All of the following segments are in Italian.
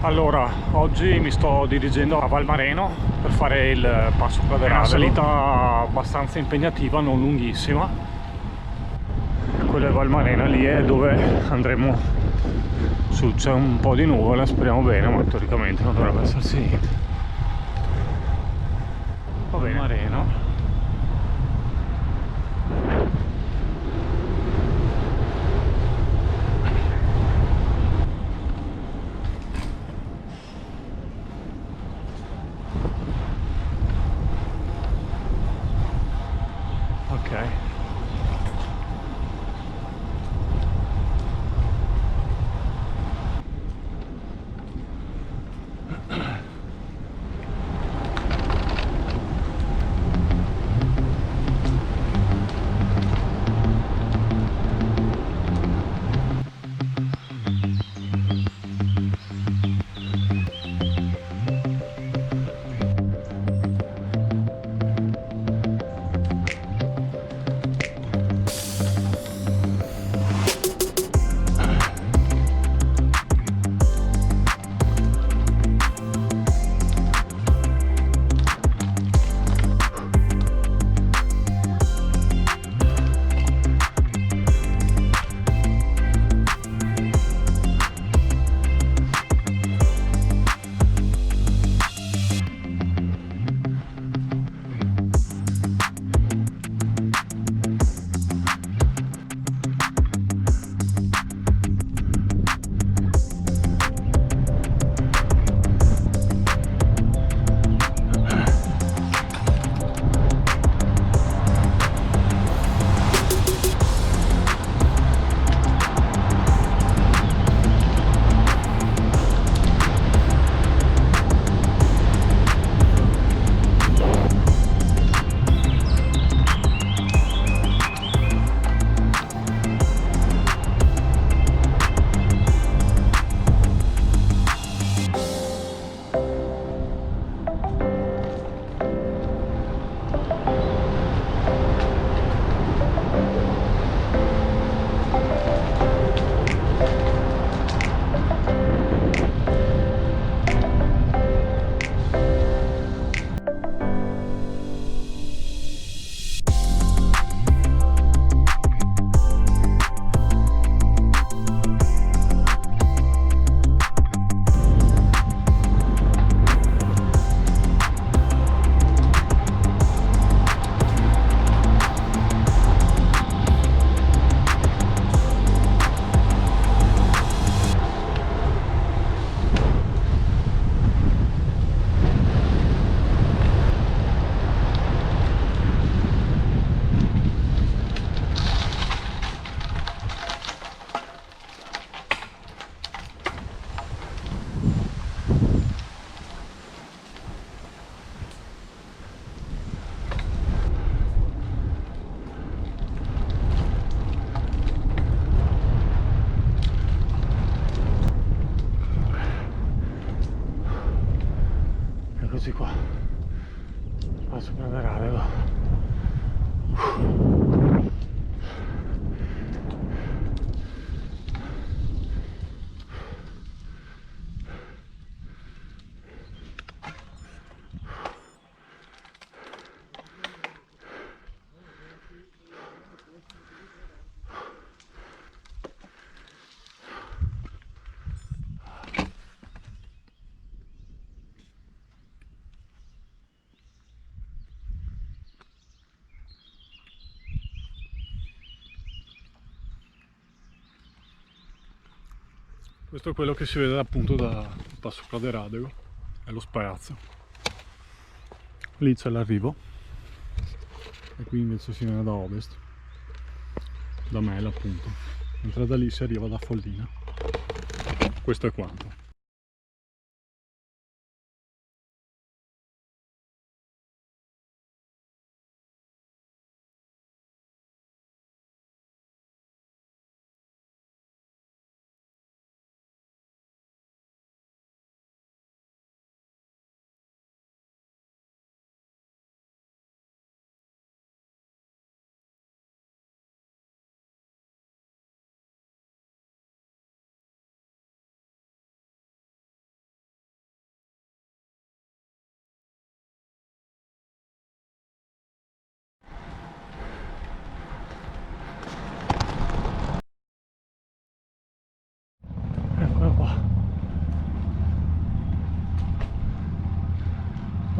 Allora, oggi mi sto dirigendo a Valmareno per fare il Passo Praderadego. È una salita abbastanza impegnativa, non lunghissima. Quella è Valmareno, lì è dove andremo su. C'è un po' di nuvole, speriamo bene, ma teoricamente non dovrebbe esserci niente. Va bene. Valmareno. Ok. Eccoci qua, Passo Praderadego. Questo è quello che si vede appunto da Passo Praderadego, è lo sprazzo. Lì c'è l'arrivo e qui invece si viene da ovest, da Mela appunto, mentre da lì si arriva da Follina. Questo è quanto.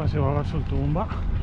si va verso il Tomba.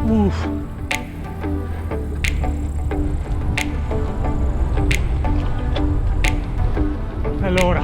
Uff. Allora,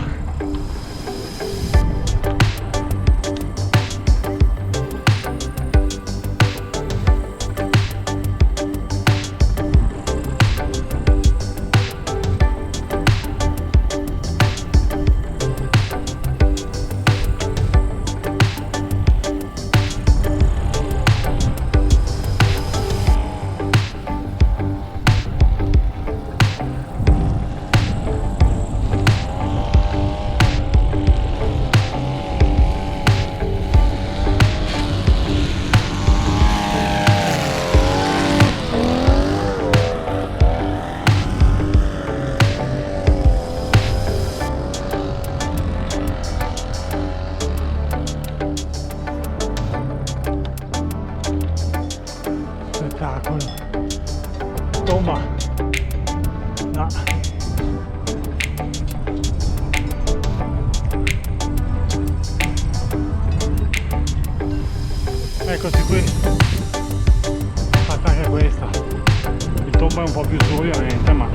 spettacolo. Tomba. No. Eccoci qui. Fatta anche questa. Il Tomba è un po' più su ovviamente, ma